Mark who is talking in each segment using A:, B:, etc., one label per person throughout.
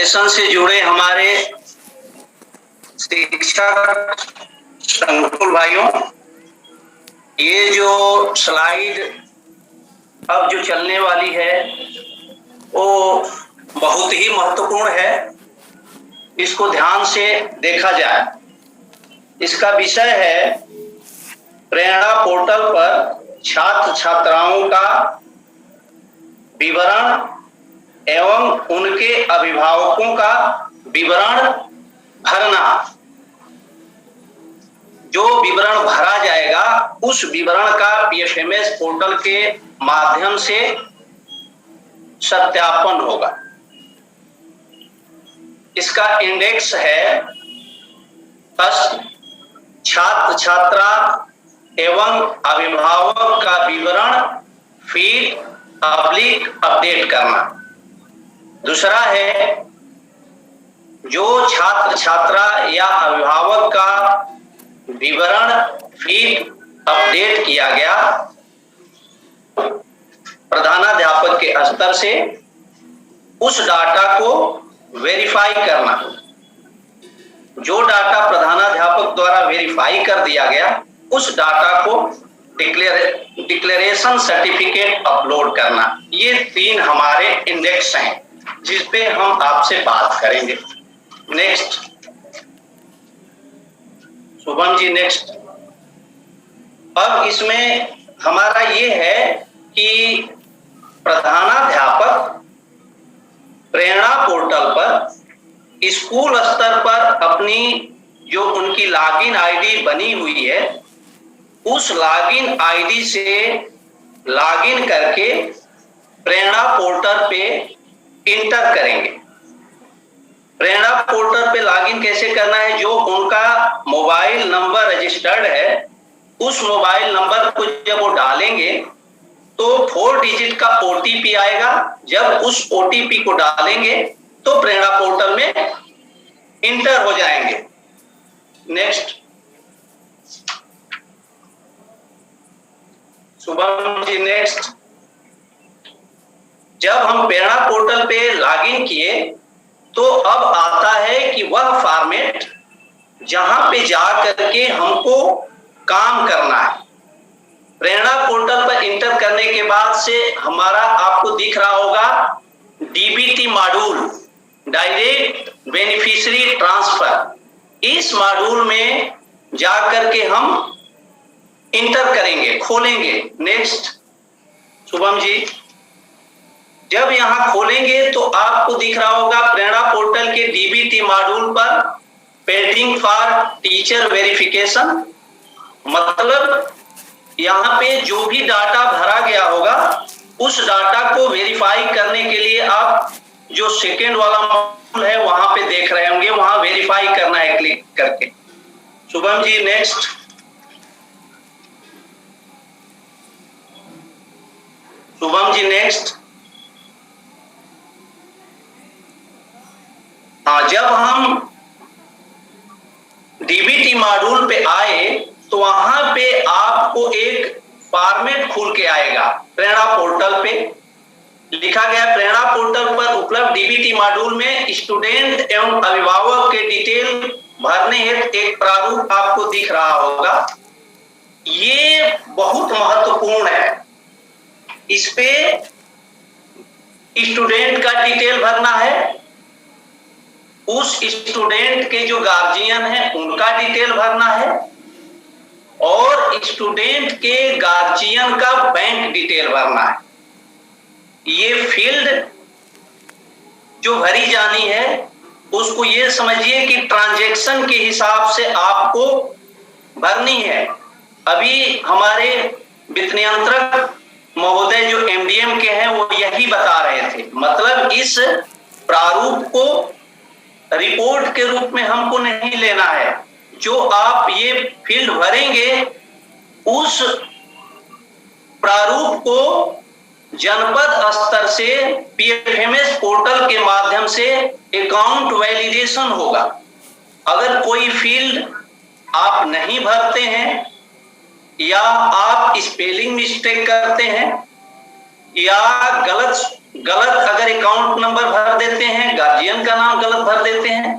A: Session से जुड़े हमारे शिक्षक संकुल भाइयों, ये जो स्लाइड अब जो चलने वाली है वो बहुत ही महत्वपूर्ण है। इसको ध्यान से देखा जाए। इसका विषय है प्रेरणा पोर्टल पर छात्र छात्राओं का विवरण एवं उनके अभिभावकों का विवरण भरना। जो विवरण भरा जाएगा उस विवरण का पीएफएमएस पोर्टल के माध्यम से सत्यापन होगा। इसका इंडेक्स है छात्र छात्रा एवं अभिभावक का विवरण फीड पब्लिक अपडेट करना। दूसरा है जो छात्र छात्रा या अभिभावक का विवरण फीड अपडेट किया गया प्रधानाध्यापक के स्तर से, उस डाटा को वेरीफाई करना। जो डाटा प्रधानाध्यापक द्वारा वेरीफाई कर दिया गया उस डाटा को डिक्लेरेशन सर्टिफिकेट अपलोड करना। ये 3 हमारे इंडेक्स हैं जिस पे हम आपसे बात करेंगे। Next Shubham ji, next. अब इसमें हमारा ये है कि प्रधानाध्यापक प्रेरणा पोर्टल पर स्कूल स्तर पर अपनी जो उनकी लॉगिन आईडी बनी हुई है उस लॉगिन आईडी से लॉगिन करके प्रेरणा पोर्टल पे इंटर करेंगे। प्रेरणा पोर्टल पे लॉगिन कैसे करना है? जो उनका मोबाइल नंबर रजिस्टर्ड है उस मोबाइल नंबर को जब वो डालेंगे तो 4 डिजिट का ओटीपी आएगा। जब उस ओटीपी को डालेंगे तो प्रेरणा पोर्टल में इंटर हो जाएंगे। Next Shubham ji, next. जब हम प्रेरणा पोर्टल पे लॉगिन किए तो अब आता है कि वह फॉर्मेट जहां पे जा करके हमको काम करना है। प्रेरणा पोर्टल पर इंटर करने के बाद से हमारा आपको दिख रहा होगा DBT module, direct beneficiary transfer. इस मॉड्यूल में जा करके हम इंटर करेंगे, खोलेंगे। नेक्स्ट शुभम जी, जब यहां खोलेंगे तो आपको दिख रहा होगा प्रेरणा पोर्टल के डीबीटी मॉड्यूल पर पेंडिंग फॉर टीचर वेरिफिकेशन। मतलब यहाँ पे जो भी डाटा भरा गया होगा उस डाटा को वेरीफाई करने के लिए आप जो सेकेंड वाला मॉड्यूल है वहां पे देख रहे होंगे, वहां वेरीफाई करना है क्लिक करके। शुभम जी, नेक्स्ट। शुभम जी, नेक्स्ट। हाँ, जब हम डीबीटी मॉड्यूल पे आए तो वहां पे आपको एक फॉर्मेट खुल के आएगा। प्रेरणा पोर्टल पे लिखा गया प्रेरणा पोर्टल पर उपलब्ध डीबीटी मॉड्यूल में स्टूडेंट एवं अभिभावक के डिटेल भरने हेतु एक प्रारूप आपको दिख रहा होगा। ये बहुत महत्वपूर्ण है। इस पे स्टूडेंट का डिटेल भरना है, उस स्टूडेंट के जो गार्जियन है उनका डिटेल भरना है और स्टूडेंट के गार्जियन का बैंक डिटेल भरना है। ये फील्ड जो भरी जानी है उसको ये समझिए कि ट्रांजैक्शन के हिसाब से आपको भरनी है। अभी हमारे वित्त नियंत्रक महोदय जो एमडीएम के हैं वो यही बता रहे थे। मतलब इस प्रारूप को रिपोर्ट के रूप में हमको नहीं लेना है। जो आप ये फील्ड भरेंगे उस प्रारूप को जनपद स्तर से पीएफएमएस पोर्टल के माध्यम से अकाउंट वैलिडेशन होगा। अगर कोई फील्ड आप नहीं भरते हैं या आप स्पेलिंग मिस्टेक करते हैं या गलत गलत अगर अकाउंट नंबर भर देते हैं, गार्जियन का नाम गलत भर देते हैं,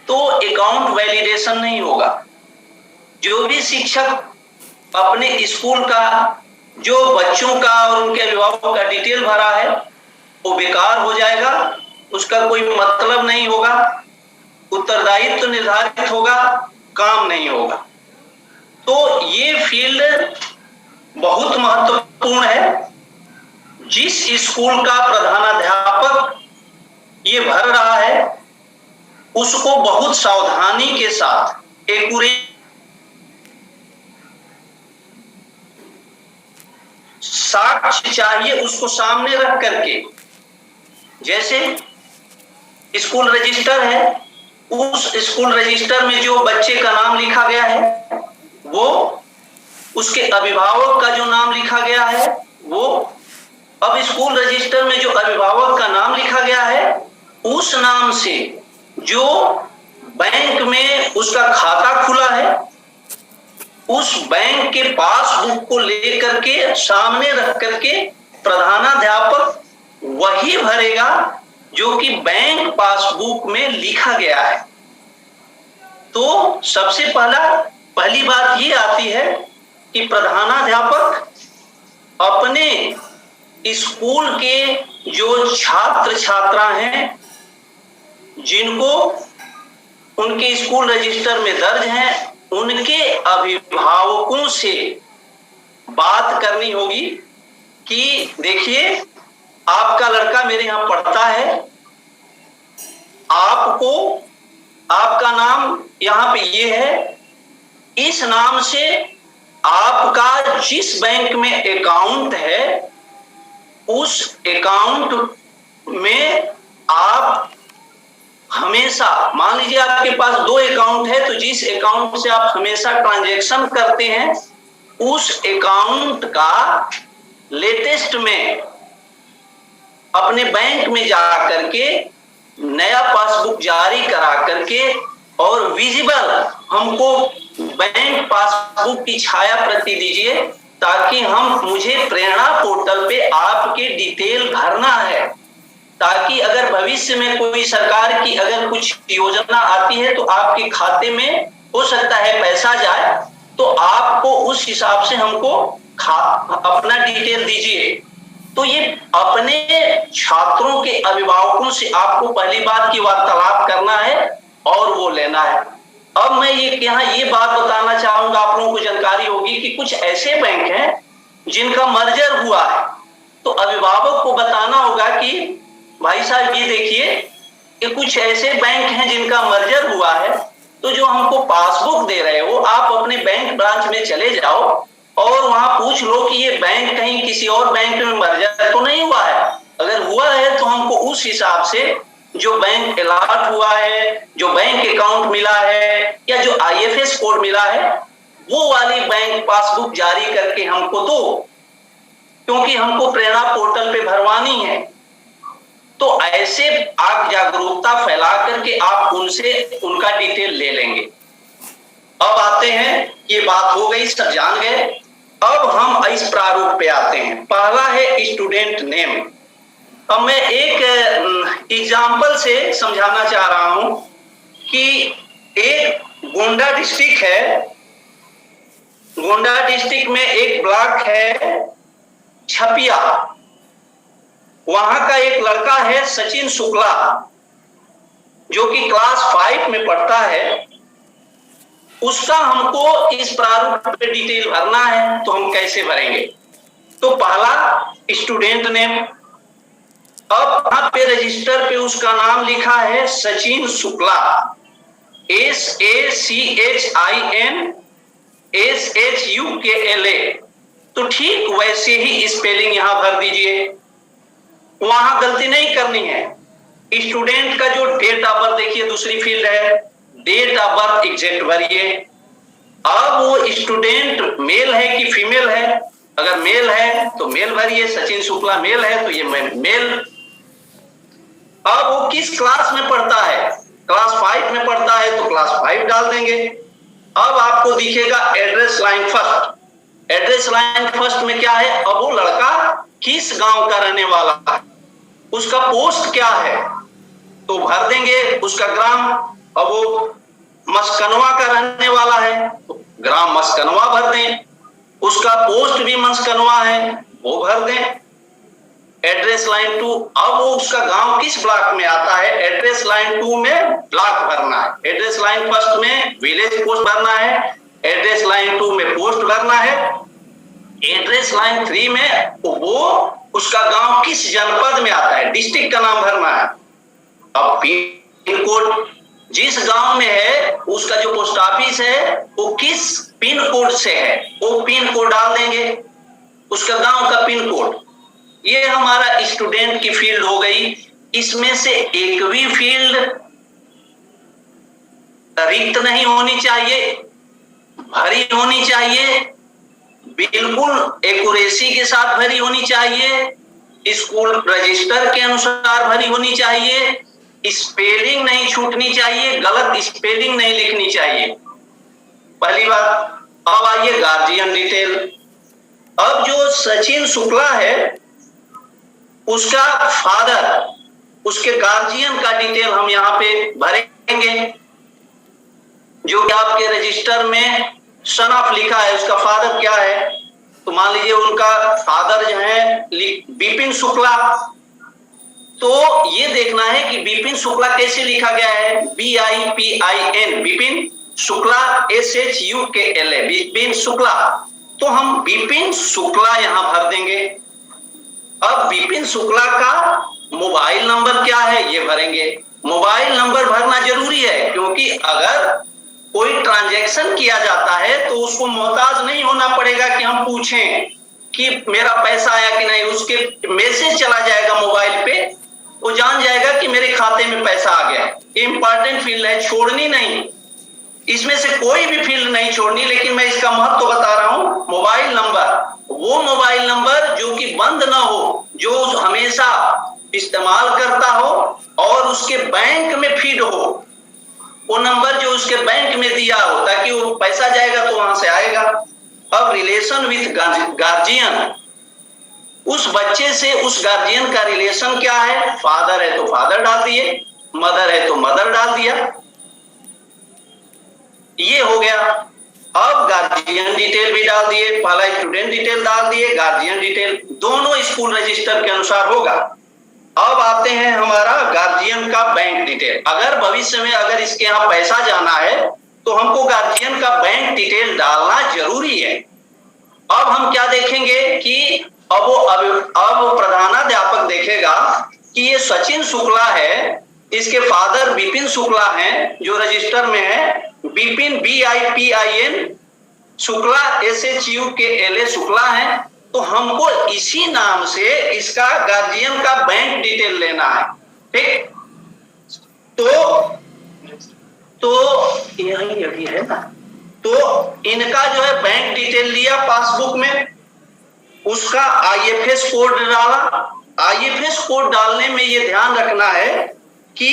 A: तो अकाउंट वैलिडेशन नहीं होगा। जो भी शिक्षक अपने स्कूल का, जो बच्चों का और उनके अभिभावकों का डिटेल भरा है, वो बेकार हो जाएगा, उसका कोई मतलब नहीं होगा, उत्तरदायित्व तो निर्धारित होगा, काम नहीं होगा। तो ये फील्ड बहुत महत्वपूर्ण है। जिस स्कूल का प्रधानाध्यापक ये भर रहा है, उसको बहुत सावधानी के साथ एक्यूरेट साक्ष्य चाहिए उसको सामने रख करके। जैसे स्कूल रजिस्टर है, उस स्कूल रजिस्टर में जो बच्चे का नाम लिखा गया है, वो उसके अभिभावक का जो नाम लिखा गया है वो, अब स्कूल रजिस्टर में जो अभिभावक का नाम लिखा गया है, उस नाम से जो बैंक में उसका खाता खुला है, उस बैंक के पासबुक को लेकर के सामने रख करके प्रधानाध्यापक वही भरेगा जो कि बैंक पासबुक में लिखा गया है। तो सबसे पहली बात ये आती है कि प्रधानाध्यापक अपने स्कूल के जो छात्र छात्रा हैं, जिनको उनके स्कूल रजिस्टर में दर्ज हैं, उनके अभिभावकों से बात करनी होगी कि देखिए, आपका लड़का मेरे यहां पढ़ता है, आपको आपका नाम यहां पे ये है, इस नाम से आपका जिस बैंक में अकाउंट है, उस अकाउंट में आप हमेशा, मान लीजिए आपके पास 2 अकाउंट है, तो जिस अकाउंट से आप हमेशा ट्रांजैक्शन करते हैं, उस अकाउंट का लेटेस्ट में अपने बैंक में जा करके नया पासबुक जारी करा करके और विजिबल हमको बैंक पासबुक की छाया प्रति दीजिए, ताकि मुझे प्रेरणा पोर्टल पे आपके डिटेल भरना है, ताकि अगर भविष्य में कोई सरकार की अगर कुछ योजना आती है तो आपके खाते में हो सकता है पैसा जाए, तो आपको उस हिसाब से हमको अपना डिटेल दीजिए। तो ये अपने छात्रों के अभिभावकों से आपको पहली बात की वार्तालाप करना है और वो लेना है। अब मैं ये बात बताना चाहूंगा, आप लोगों को जानकारी होगी कि कुछ ऐसे बैंक हैं जिनका मर्जर हुआ है, तो अभिभावक को बताना होगा कि भाई साहब ये देखिए कि कुछ ऐसे बैंक हैं जिनका मर्जर हुआ है, तो जो हमको पासबुक दे रहे हो, आप अपने बैंक ब्रांच में चले जाओ और वहां पूछ लो कि ये बैंक कहीं किसी और बैंक में मर्जर तो नहीं हुआ है। अगर हुआ है तो हमको उस हिसाब से जो बैंक अलॉट हुआ है, जो बैंक अकाउंट मिला है, या जो IFS कोड मिला है, वो वाली बैंक पासबुक जारी करके हमको दो, क्योंकि हमको प्रेरणा पोर्टल पे भरवानी है। तो ऐसे आप जागरूकता फैला करके आप उनसे उनका डिटेल ले लेंगे। अब आते हैं, ये बात हो गई, सब जान गए। अब हम इस प्रारूप पे आते हैं। पहला है स्टूडेंट नेम। अब मैं एक एग्जाम्पल से समझाना चाह रहा हूं कि एक गोंडा डिस्ट्रिक्ट है, गोंडा डिस्ट्रिक्ट में एक ब्लॉक है छपिया, वहां का एक लड़का है सचिन शुक्ला, जो कि क्लास 5 में पढ़ता है। उसका हमको इस प्रारूप पे डिटेल भरना है, तो हम कैसे भरेंगे? तो पहला स्टूडेंट नेम, अब वहां पे रजिस्टर पे उसका नाम लिखा है सचिन शुक्ला, SACHINSHUKLA, तो ठीक वैसे ही स्पेलिंग यहां भर दीजिए, वहां गलती नहीं करनी है। स्टूडेंट का जो डेट ऑफ बर्थ, देखिए दूसरी फील्ड है, डेट ऑफ बर्थ एग्जैक्ट भरिए। अब वो स्टूडेंट मेल है कि फीमेल है? अगर मेल है तो मेल भरिए, सचिन शुक्ला मेल है तो ये मेल। अब वो किस क्लास में पढ़ता है? क्लास 5 में पढ़ता है तो क्लास 5 डाल देंगे। अब आपको दिखेगा address line first. Address line first में क्या है? अब वो लड़का किस गांव का रहने वाला है, उसका पोस्ट क्या है तो भर देंगे उसका ग्राम। अब वो मस्कनवा का रहने वाला है तो ग्राम मस्कनवा भर दें, उसका पोस्ट भी मस्कनवा है वो भर दें। एड्रेस लाइन 2, अब वो उसका गांव किस ब्लॉक में आता है, एड्रेस लाइन 2 में ब्लॉक भरना है। एड्रेस लाइन फर्स्ट में विलेज पोस्ट भरना है, एड्रेस लाइन 2 में पोस्ट भरना है, एड्रेस लाइन 3 में वो उसका गांव किस जनपद में आता है, डिस्ट्रिक्ट का नाम भरना है। अब पिन कोड जिस गांव में है उसका जो पोस्ट ऑफिस है वो किस पिन कोड से है वो पिन कोड डाल देंगे, उसका गांव का पिन कोड। ये हमारा स्टूडेंट की फील्ड हो गई। इसमें से एक भी फील्ड रिक्त नहीं होनी चाहिए, भरी होनी चाहिए, बिल्कुल एक्यूरेसी के साथ भरी होनी चाहिए, स्कूल रजिस्टर के अनुसार भरी होनी चाहिए, स्पेलिंग नहीं छूटनी चाहिए, गलत स्पेलिंग नहीं लिखनी चाहिए। पहली बात। अब आइए गार्जियन डिटेल। अब जो सचिन शुक्ला है उसका फादर, उसके गार्जियन का डिटेल हम यहाँ पे भरेंगे। जो कि आपके रजिस्टर में सन ऑफ लिखा है उसका फादर क्या है, तो मान लीजिए उनका फादर जो है विपिन शुक्ला, तो ये देखना है कि विपिन शुक्ला कैसे लिखा गया है, BIPIN विपिन शुक्ला, SHUKLA विपिन शुक्ला। तो हम विपिन शुक्ला यहां भर देंगे। अब विपिन शुक्ला का मोबाइल नंबर क्या है ये भरेंगे। मोबाइल नंबर भरना जरूरी है क्योंकि अगर कोई ट्रांजैक्शन किया जाता है तो उसको मोहताज नहीं होना पड़ेगा कि हम पूछें कि मेरा पैसा आया कि नहीं, उसके मैसेज चला जाएगा मोबाइल पे, वो जान जाएगा कि मेरे खाते में पैसा आ गया। इंपॉर्टेंट फील्ड है, छोड़नी नहीं, इसमें से कोई भी फील्ड नहीं छोड़नी, लेकिन मैं इसका महत्व बता रहा हूं। मोबाइल नंबर, वो मोबाइल नंबर जो कि बंद ना हो, जो हमेशा इस्तेमाल करता हो और उसके बैंक में फीड हो, वो नंबर जो उसके बैंक में दिया हो ताकि वो पैसा जाएगा तो वहां से आएगा। अब रिलेशन विथ गार्जियन, उस बच्चे से उस गार्जियन का रिलेशन क्या है, फादर है तो फादर डाल दिए, मदर है तो मदर डाल दिया, ये हो गया। अब गार्जियन डिटेल भी डाल दिए, पहला स्टूडेंट डिटेल डाल दिए, गार्जियन डिटेल दोनों स्कूल रजिस्टर के अनुसार होगा। अब आते हैं हमारा गार्जियन का बैंक डिटेल। अगर भविष्य में अगर इसके यहाँ पैसा जाना है तो हमको गार्जियन का बैंक डिटेल डालना जरूरी है। अब हम क्या देखेंगे कि अब प्रधानाध्यापक देखेगा कि ये सचिन शुक्ला है, इसके फादर विपिन शुक्ला हैं जो रजिस्टर में है, विपिन BIPIN शुक्ला SHUKLA शुक्ला है, तो हमको इसी नाम से इसका गार्जियन का बैंक डिटेल लेना है। ठीक, तो यही अभी है ना, तो इनका जो है बैंक डिटेल लिया पासबुक में, उसका IFS कोड डाला। IFS कोड डालने में ये ध्यान रखना है कि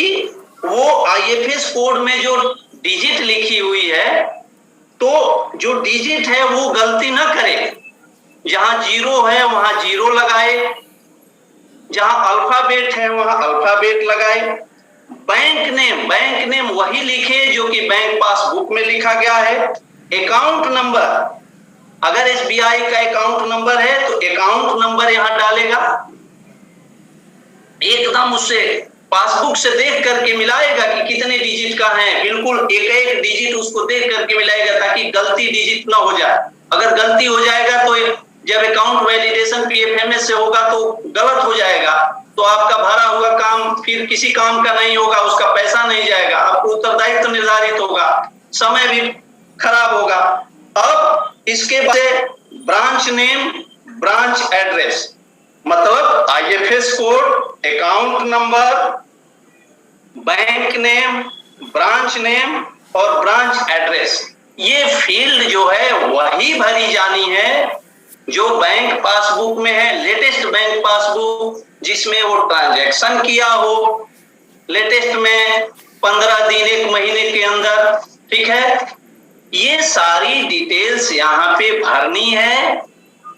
A: वो IFS कोड में जो डिजिट लिखी हुई है तो जो डिजिट है वो गलती ना करे, जहां 0 है वहां 0 लगाए, जहां अल्फाबेट है वहां अल्फाबेट लगाए। बैंक नेम वही लिखे जो कि बैंक पासबुक में लिखा गया है। अकाउंट नंबर, अगर SBI का अकाउंट नंबर है तो अकाउंट नंबर यहां डालेगा, एकदम उससे पासबुक से देख करके मिलाएगा कि कितने डिजिट का है, बिल्कुल एक डिजिट उसको देख करके मिलाएगा ताकि गलती डिजिट ना हो जाए। अगर गलती हो जाएगा तो जब अकाउंट वैलिडेशन PFMS से होगा तो गलत हो जाएगा, तो आपका भरा हुआ काम फिर किसी काम का नहीं होगा, उसका पैसा नहीं जाएगा, आपको उत्तरदायित्व निर्धारित होगा, समय भी खराब होगा। अब इसके बाद ब्रांच नेम, ब्रांच एड्रेस, मतलब IFS code, account number, bank name, branch name और ब्रांच एड्रेस, ये फील्ड जो है वही भरी जानी है जो बैंक पासबुक में है, लेटेस्ट बैंक पासबुक जिसमें वो ट्रांजैक्शन किया हो, लेटेस्ट में 15 दिन 1 महीने के अंदर। ठीक है, ये सारी डिटेल्स यहाँ पे भरनी है।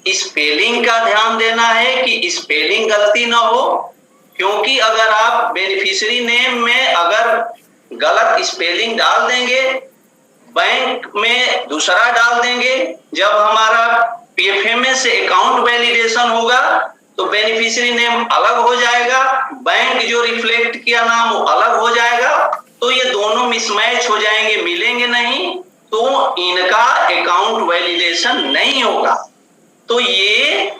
A: स्पेलिंग का ध्यान देना है कि स्पेलिंग गलती ना हो, क्योंकि अगर आप बेनिफिशियरी नेम में अगर गलत स्पेलिंग डाल देंगे, बैंक में दूसरा डाल देंगे, जब हमारा पीएफएमएस से अकाउंट वैलिडेशन होगा तो बेनिफिशियरी नेम अलग हो जाएगा, बैंक जो रिफ्लेक्ट किया नाम वो अलग हो जाएगा, तो ये दोनों मिसमैच हो जाएंगे, मिलेंगे नहीं, तो इनका अकाउंट वैलिडेशन नहीं होगा। तो ये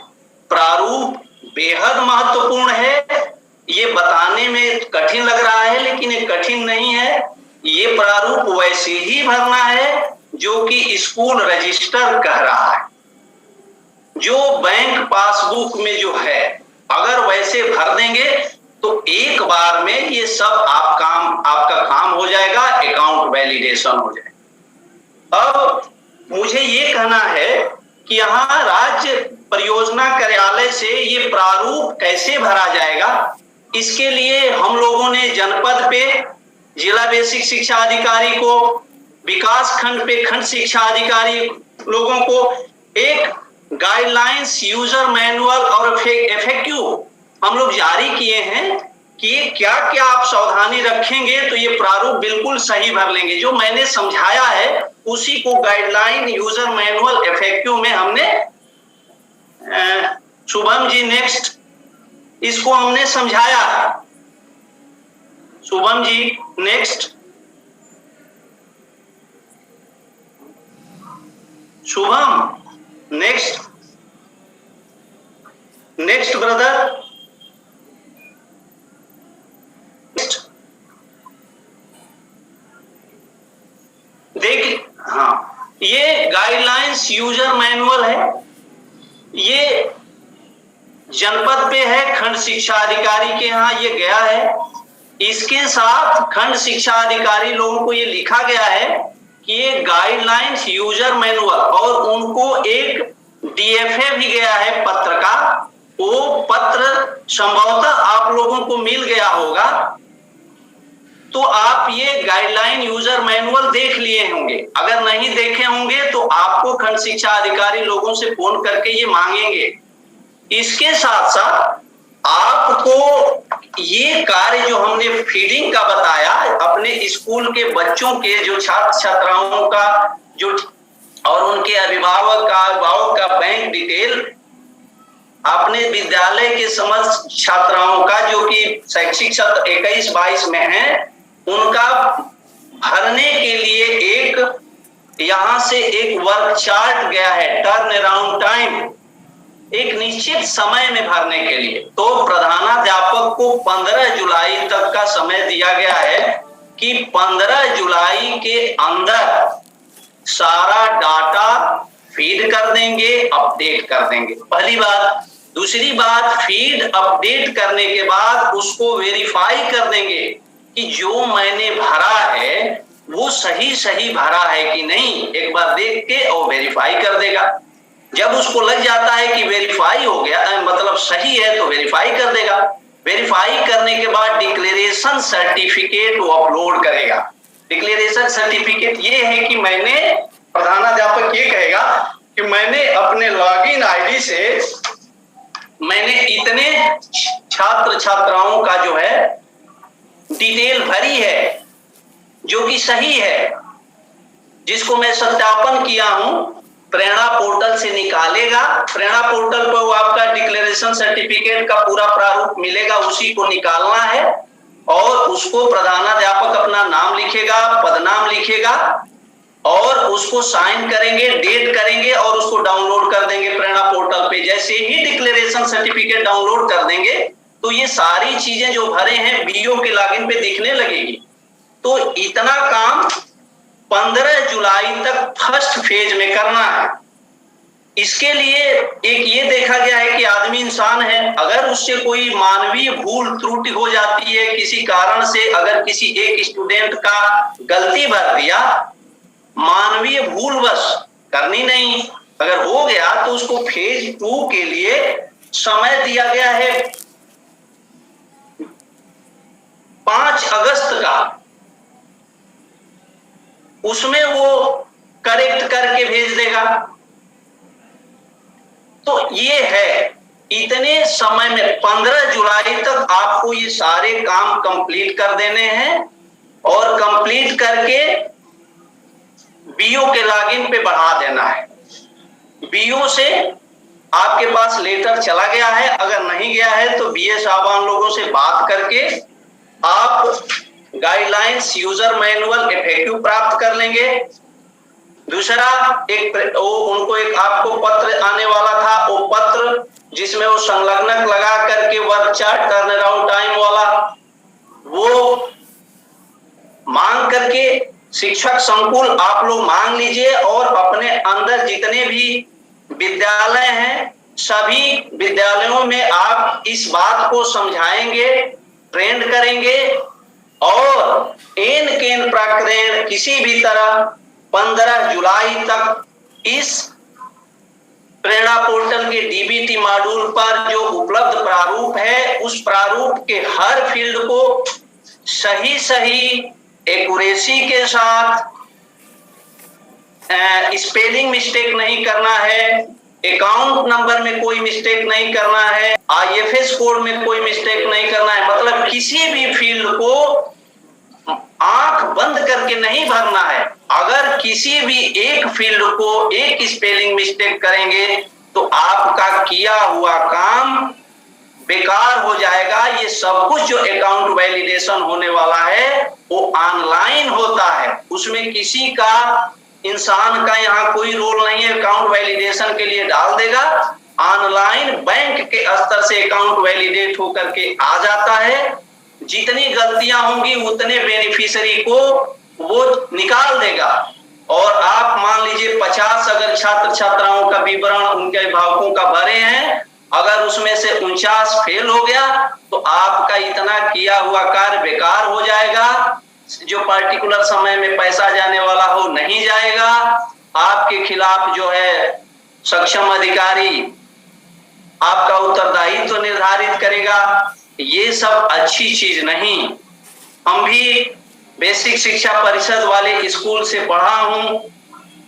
A: प्रारूप बेहद महत्वपूर्ण है। ये बताने में कठिन लग रहा है लेकिन ये कठिन नहीं है। ये प्रारूप वैसे ही भरना है जो कि स्कूल रजिस्टर कह रहा है, जो बैंक पासबुक में जो है, अगर वैसे भर देंगे तो एक बार में ये सब आपका काम हो जाएगा, अकाउंट वैलिडेशन हो जाएगा। अब मुझे ये कहना है कि यहाँ राज्य परियोजना कार्यालय से ये प्रारूप कैसे भरा जाएगा, इसके लिए हम लोगों ने जनपद पे जिला बेसिक शिक्षा अधिकारी को, विकास खंड पे खंड शिक्षा अधिकारी लोगों को एक गाइडलाइंस, यूजर मैनुअल और एफएक्यू हम लोग जारी किए हैं कि क्या क्या आप सावधानी रखेंगे तो ये प्रारूप बिल्कुल सही भर लेंगे। जो मैंने समझाया है उसी को गाइडलाइन, यूजर मैनुअल, एफएक्यू में हमने शुभम जी नेक्स्ट, इसको हमने समझाया है। Shubham ji next, Shubham next, next brother, देखिए, हाँ, ये गाइडलाइंस यूजर मैनुअल है, ये जनपद पे है, खंड शिक्षा अधिकारी के यहाँ ये गया है। इसके साथ खंड शिक्षा अधिकारी लोगों को ये लिखा गया है कि ये गाइडलाइंस यूजर मैनुअल, और उनको एक डीएफए भी गया है पत्र का, वो पत्र संभवतः आप लोगों को मिल गया होगा, तो आप ये गाइडलाइन यूजर मैनुअल देख लिए होंगे। अगर नहीं देखे होंगे तो आपको खंड शिक्षा अधिकारी लोगों से फोन करके ये मांगेंगे। इसके साथ साथ आपको ये कार्य जो हमने फीडिंग का बताया, अपने स्कूल के बच्चों के जो छात्र छात्राओं का जो और उनके अभिभावक का बैंक डिटेल, अपने विद्यालय के समस्त छात्राओं का जो कि शैक्षिक सत्र 21-22 में है, उनका भरने के लिए एक यहां से एक वर्क चार्ट गया है, टर्न अराउंड टाइम, एक निश्चित समय में भरने के लिए। तो प्रधानाध्यापक को 15 जुलाई तक का समय दिया गया है कि 15 जुलाई के अंदर सारा डाटा फीड कर देंगे, अपडेट कर देंगे, पहली बात। दूसरी बात, फीड अपडेट करने के बाद उसको वेरीफाई कर देंगे कि जो मैंने भरा है वो सही भरा है कि नहीं, एक बार देख के और वेरीफाई कर देगा। जब उसको लग जाता है कि वेरीफाई हो गया, मतलब सही है, तो वेरीफाई कर देगा। वेरीफाई करने के बाद डिक्लेरेशन सर्टिफिकेट वो अपलोड करेगा। डिक्लेरेशन सर्टिफिकेट ये है कि मैंने, प्रधानाध्यापक ये कहेगा कि मैंने अपने लॉगिन आईडी से मैंने इतने छात्र छात्राओं का जो है डिटेल भरी है जो कि सही है, जिसको मैं सत्यापन किया हूं, प्रेरणा पोर्टल से निकालेगा। प्रेरणा पोर्टल पर वो आपका डिक्लेरेशन सर्टिफिकेट का पूरा प्रारूप मिलेगा, उसी को निकालना है और उसको प्रधानाध्यापक अपना नाम लिखेगा, पदनाम लिखेगा और उसको साइन करेंगे, डेट करेंगे और उसको डाउनलोड कर देंगे प्रेरणा पोर्टल पे। जैसे ही डिक्लेरेशन सर्टिफिकेट डाउनलोड कर देंगे तो ये सारी चीजें जो भरे हैं बीओ के लॉगिन पे दिखने लगेगी। तो इतना काम 15 जुलाई तक फर्स्ट फेज में करना है। इसके लिए एक ये देखा गया है कि आदमी इंसान है, अगर उससे कोई मानवीय भूल त्रुटि हो जाती है किसी कारण से, अगर किसी एक स्टूडेंट का गलती भर दिया, मानवीय भूल बस करनी नहीं, अगर हो गया तो उसको फेज 2 के लिए समय दिया गया है 5 अगस्त का, उसमें वो करेक्ट करके भेज देगा। तो ये है, इतने समय में 15 जुलाई तक आपको ये सारे काम कंप्लीट कर देने हैं और कंप्लीट करके बीओ के लॉगिन पे बढ़ा देना है। बीओ से आपके पास लेटर चला गया है, अगर नहीं गया है तो बीए साहबान लोगों से बात करके आप गाइडलाइंस यूजर मैनुअल इफेक्टिव प्राप्त कर लेंगे। दूसरा उनको एक आपको पत्र आने वाला था, वो पत्र जिसमें वो संलग्नक लगा करके work chart turn around time वाला वो मांग करके शिक्षक संकुल आप लोग मांग लीजिए और अपने अंदर जितने भी विद्यालय हैं सभी विद्यालयों में आप इस बात को समझाएंगे, ट्रेंड करेंगे और एन केन प्रकरण किसी भी तरह 15 जुलाई तक इस प्रेरणा पोर्टल के डीबीटी मॉड्यूल पर जो उपलब्ध प्रारूप है उस प्रारूप के हर फील्ड को सही एक्यूरेसी के साथ, स्पेलिंग मिस्टेक नहीं करना है, अकाउंट नंबर में कोई मिस्टेक नहीं करना है, आईएफएस कोड में कोई मिस्टेक नहीं करना है। मतलब किसी भी फील्ड को आंख बंद करके नहीं भरना है। अगर किसी भी एक फील्ड को एक स्पेलिंग मिस्टेक करेंगे तो आपका किया हुआ काम बेकार हो जाएगा। ये सब कुछ जो अकाउंट वैलिडेशन होने वाला है वो ऑनलाइन होता है, उसमें किसी का इंसान का यहाँ कोई रोल नहीं है। अकाउंट वैलिडेशन के लिए डाल देगा, ऑनलाइन बैंक के स्तर से अकाउंट वैलिडेट होकर के आ जाता है। जितनी गलतियां होंगी उतने बेनिफिशियरी को वो निकाल देगा। और आप मान लीजिए 50 अगर छात्र छात्राओं का विवरण उनके अभिभावकों का भरे हैं, अगर उसमें से 49 फेल हो गया तो आपका इतना किया हुआ कार्य बेकार हो जाएगा। जो पार्टिकुलर समय में पैसा जाने वाला हो नहीं जाएगा। आपके खिलाफ जो है सक्षम अधिकारी आपका उत्तरदायित्व निर्धारित करेगा। ये सब अच्छी चीज नहीं। हम भी बेसिक शिक्षा परिषद वाले स्कूल से पढ़ा हूं।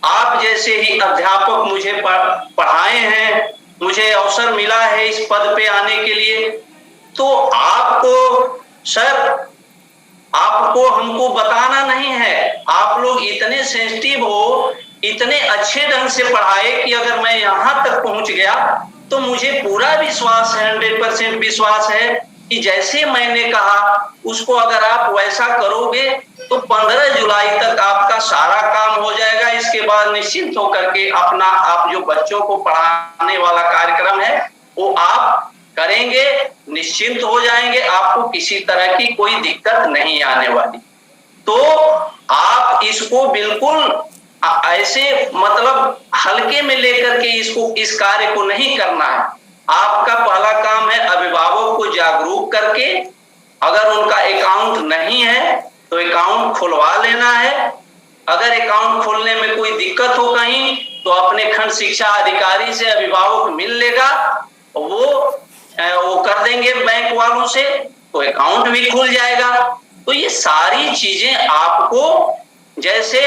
A: आप जैसे ही अध्यापक मुझे पढ़ाए हैं, मुझे अवसर मिला है इस पद पे आने के लिए। तो आपको सर आपको हमको बताना नहीं है, आप लोग इतने सेंसिटिव हो, इतने अच्छे ढंग से पढ़ाए कि अगर मैं यहां तक पहुंच गया तो मुझे पूरा विश्वास है, 100% विश्वास है कि जैसे मैंने कहा उसको अगर आप वैसा करोगे तो 15 जुलाई तक आपका सारा काम हो जाएगा। इसके बाद निश्चिंत होकर के अपना आप जो बच्चों को पढ़ाने वाला कार्यक्रम है वो आप करेंगे, निश्चिंत हो जाएंगे, आपको किसी तरह की कोई दिक्कत नहीं आने वाली। तो आप इसको बिल्कुल ऐसे मतलब हल्के में लेकर के इसको इस कार्य को नहीं करना है। आपका पहला काम है अभिभावक को जागरूक करके, अगर उनका अकाउंट नहीं है तो अकाउंट खुलवा लेना है। अगर अकाउंट खोलने में कोई दिक्कत हो कहीं तो अपने खंड शिक्षा अधिकारी से अभिभावक मिल लेगा, वो कर देंगे बैंक वालों से, तो अकाउंट भी खुल जाएगा। तो ये सारी चीजें आपको, जैसे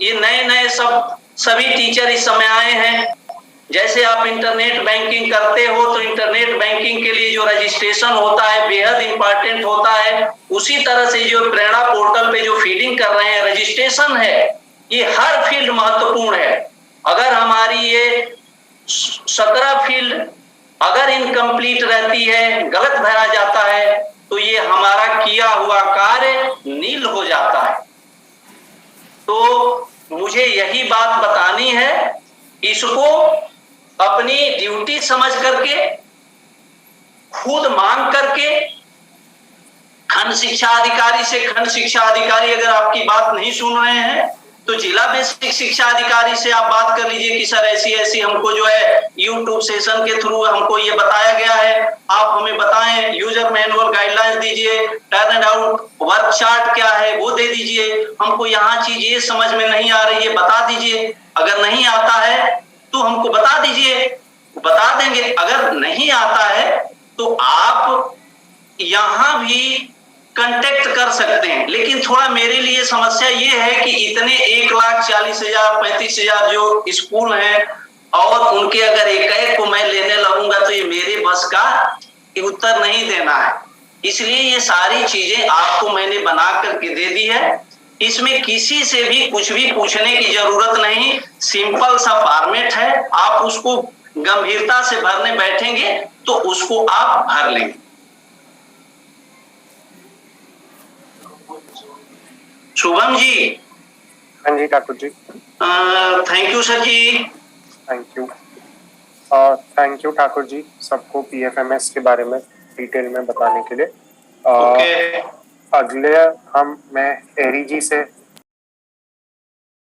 A: ये नए सभी टीचर इस समय आए हैं, जैसे आप इंटरनेट बैंकिंग करते हो तो इंटरनेट बैंकिंग के लिए जो रजिस्ट्रेशन होता है बेहद इंपॉर्टेंट होता है, उसी तरह से जो प्रेरणा पोर्टल पे जो फीडिंग कर रहे हैं रजिस्ट्रेशन है, ये हर फील्ड महत्वपूर्ण है। अगर हमारी ये 17 फील्ड अगर इनकम्प्लीट रहती है, गलत भरा जाता है, तो ये हमारा किया हुआ कार्य नील हो जाता है। तो मुझे यही बात बतानी है, इसको अपनी ड्यूटी समझ करके, खुद मांग करके, खंड शिक्षा अधिकारी से, खंड शिक्षा अधिकारी अगर आपकी बात नहीं सुन रहे हैं तो जिला बेसिक शिक्षा अधिकारी से आप बात कर लीजिए कि सर ऐसी हमको जो है यूट्यूब सेशन के थ्रू हमको ये बताया गया है, आप हमें बताएं, यूजर मैनुअल गाइडलाइंस दीजिए, टर्न अराउंड वर्क चार्ट क्या है वो दे दीजिए, हमको यहाँ चीज ये समझ में नहीं आ रही है बता दीजिए। अगर नहीं आता है तो हमको बता दीजिए, बता देंगे। अगर नहीं आता है तो आप यहां भी कांटेक्ट कर सकते हैं। लेकिन थोड़ा मेरे लिए समस्या ये है कि इतने 1,40,000 35,000 जो स्कूल हैं और उनके अगर एक एक को मैं लेने लगूंगा तो ये मेरे बस का उत्तर नहीं देना है। इसलिए ये सारी चीजें आपको मैंने बना करके दे दी है। इसमें किसी से भी कुछ भी पूछने की जरूरत नहीं, सिंपल सा फॉर्मेट है। आप उसको गंभीरता से भरने बैठेंगे तो उसको आप भर लेंगे। शुभम जी।
B: हाँ जी Thakur ji.
A: Thank you sir ji.
B: Thank you Thakur ji सबको पीएफएमएस के बारे में डिटेल में बताने के लिए।
A: ओके।
B: अगले मैं एरी जी से